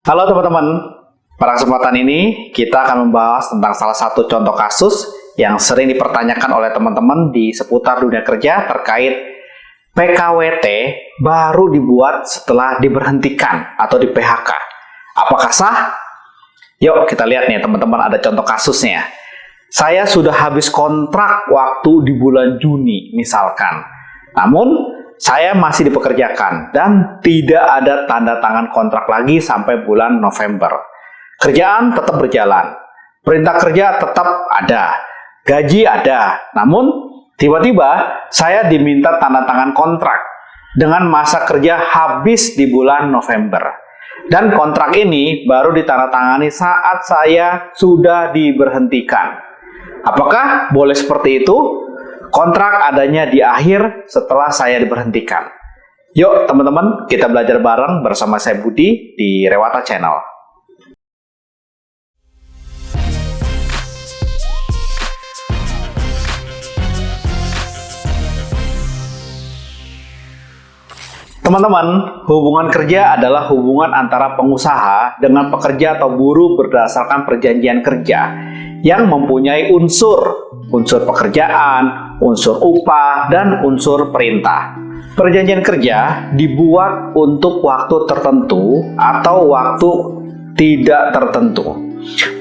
Halo teman-teman, pada kesempatan ini kita akan membahas tentang salah satu contoh kasus yang sering dipertanyakan oleh teman-teman di seputar dunia kerja terkait PKWT baru dibuat setelah diberhentikan atau di PHK. Apakah sah? Yuk kita lihat nih teman-teman, ada contoh kasusnya. Saya sudah habis kontrak waktu di bulan Juni misalkan, namun saya masih dipekerjakan dan tidak ada tanda tangan kontrak lagi sampai bulan November. Kerjaan tetap berjalan, perintah kerja tetap ada, gaji ada, namun tiba-tiba saya diminta tanda tangan kontrak dengan masa kerja habis di bulan November. Dan kontrak ini baru ditandatangani saat saya sudah diberhentikan. Apakah boleh seperti itu? Kontrak adanya di akhir setelah saya diberhentikan. Yuk teman-teman, kita belajar bareng bersama saya Budi di Rewata Channel. Teman-teman, hubungan kerja adalah hubungan antara pengusaha dengan pekerja atau buruh berdasarkan perjanjian kerja yang mempunyai unsur pekerjaan, unsur upah, dan unsur perintah. Perjanjian kerja dibuat untuk waktu tertentu atau waktu tidak tertentu.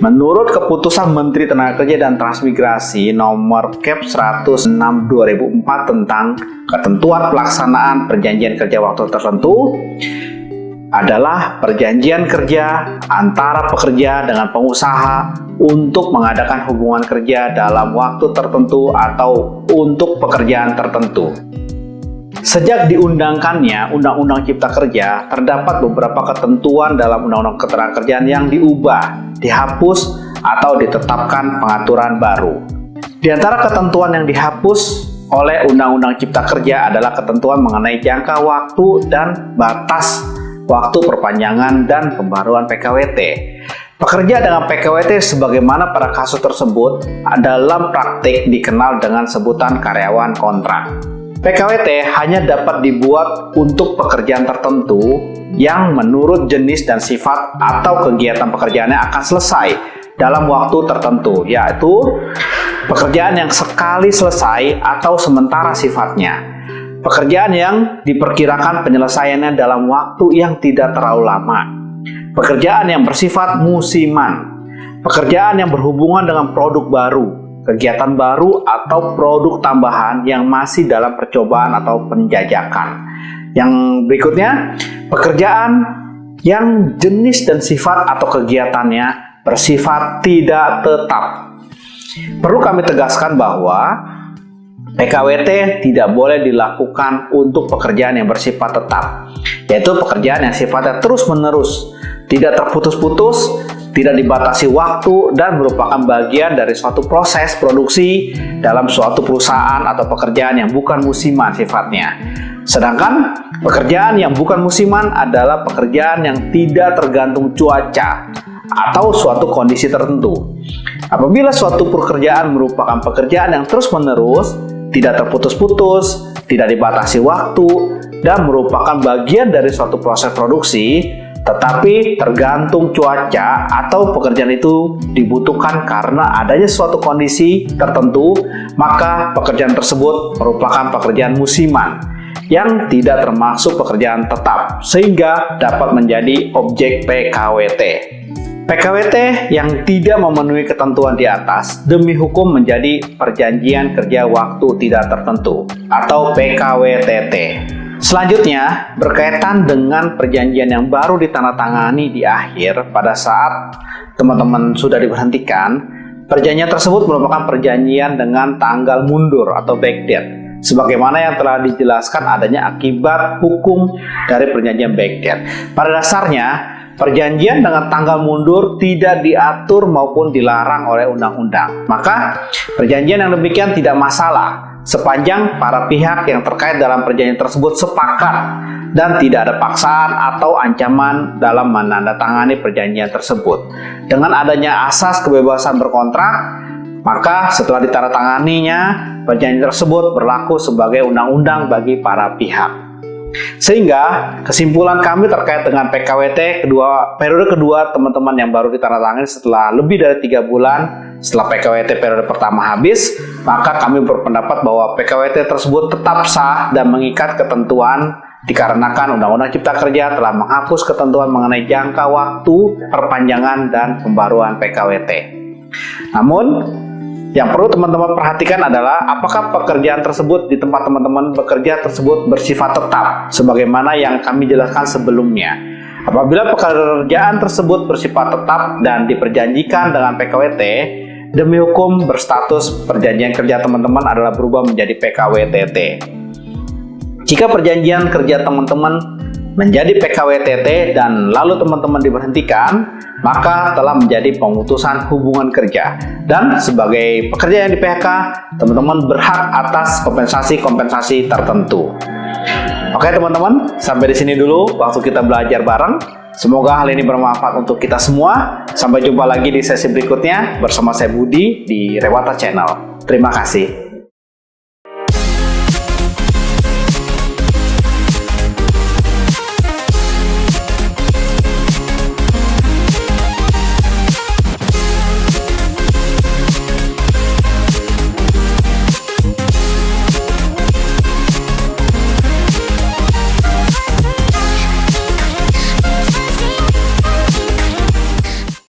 Menurut keputusan Menteri Tenaga Kerja dan Transmigrasi nomor Cap 106 2004 tentang ketentuan pelaksanaan perjanjian kerja waktu tertentu, adalah perjanjian kerja antara pekerja dengan pengusaha untuk mengadakan hubungan kerja dalam waktu tertentu atau untuk pekerjaan tertentu. Sejak diundangkannya Undang-Undang Cipta Kerja, terdapat beberapa ketentuan dalam Undang-Undang Ketenagakerjaan yang diubah, dihapus, atau ditetapkan pengaturan baru. Di antara ketentuan yang dihapus oleh Undang-Undang Cipta Kerja adalah ketentuan mengenai jangka waktu dan batas waktu perpanjangan dan pembaruan PKWT. Pekerja dengan PKWT sebagaimana pada kasus tersebut dalam praktik dikenal dengan sebutan karyawan kontrak. PKWT hanya dapat dibuat untuk pekerjaan tertentu yang menurut jenis dan sifat atau kegiatan pekerjaannya akan selesai dalam waktu tertentu, yaitu pekerjaan yang sekali selesai atau sementara sifatnya. Pekerjaan yang diperkirakan penyelesaiannya dalam waktu yang tidak terlalu lama. Pekerjaan yang bersifat musiman. Pekerjaan yang berhubungan dengan produk baru, kegiatan baru, atau produk tambahan yang masih dalam percobaan atau penjajakan. Yang berikutnya, pekerjaan yang jenis dan sifat atau kegiatannya bersifat tidak tetap. Perlu kami tegaskan bahwa PKWT tidak boleh dilakukan untuk pekerjaan yang bersifat tetap, yaitu pekerjaan yang sifatnya terus-menerus, tidak terputus-putus, tidak dibatasi waktu, dan merupakan bagian dari suatu proses produksi dalam suatu perusahaan atau pekerjaan yang bukan musiman sifatnya. Sedangkan pekerjaan yang bukan musiman adalah pekerjaan yang tidak tergantung cuaca atau suatu kondisi tertentu. Apabila suatu pekerjaan merupakan pekerjaan yang terus-menerus, tidak terputus-putus, tidak dibatasi waktu, dan merupakan bagian dari suatu proses produksi, tetapi tergantung cuaca atau pekerjaan itu dibutuhkan karena adanya suatu kondisi tertentu, maka pekerjaan tersebut merupakan pekerjaan musiman yang tidak termasuk pekerjaan tetap, sehingga dapat menjadi objek PKWT. PKWT yang tidak memenuhi ketentuan di atas demi hukum menjadi perjanjian kerja waktu tidak tertentu atau PKWTT. Selanjutnya, berkaitan dengan perjanjian yang baru ditandatangani di akhir pada saat teman-teman sudah diberhentikan, perjanjian tersebut merupakan perjanjian dengan tanggal mundur atau backdate, sebagaimana yang telah dijelaskan adanya akibat hukum dari perjanjian backdate. Pada dasarnya, perjanjian dengan tanggal mundur tidak diatur maupun dilarang oleh undang-undang. Maka, perjanjian yang demikian tidak masalah sepanjang para pihak yang terkait dalam perjanjian tersebut sepakat dan tidak ada paksaan atau ancaman dalam menandatangani perjanjian tersebut. Dengan adanya asas kebebasan berkontrak, maka setelah ditandatanganinya, perjanjian tersebut berlaku sebagai undang-undang bagi para pihak. Sehingga kesimpulan kami terkait dengan PKWT periode kedua teman-teman yang baru ditandatangani setelah lebih dari 3 bulan setelah PKWT periode pertama habis, maka kami berpendapat bahwa PKWT tersebut tetap sah dan mengikat ketentuan dikarenakan Undang-Undang Cipta Kerja telah menghapus ketentuan mengenai jangka waktu perpanjangan dan pembaruan PKWT. Namun, yang perlu teman-teman perhatikan adalah apakah pekerjaan tersebut di tempat teman-teman bekerja tersebut bersifat tetap sebagaimana yang kami jelaskan sebelumnya. Apabila pekerjaan tersebut bersifat tetap dan diperjanjikan dengan PKWT, demi hukum berstatus perjanjian kerja teman-teman adalah berubah menjadi PKWTT. Jika perjanjian kerja teman-teman menjadi PKWTT dan lalu teman-teman diberhentikan, maka telah menjadi pemutusan hubungan kerja. Dan sebagai pekerja yang di PHK, teman-teman berhak atas kompensasi-kompensasi tertentu. Oke teman-teman, sampai di sini dulu waktu kita belajar bareng. Semoga hal ini bermanfaat untuk kita semua. Sampai jumpa lagi di sesi berikutnya bersama saya Budi di Rewata Channel. Terima kasih.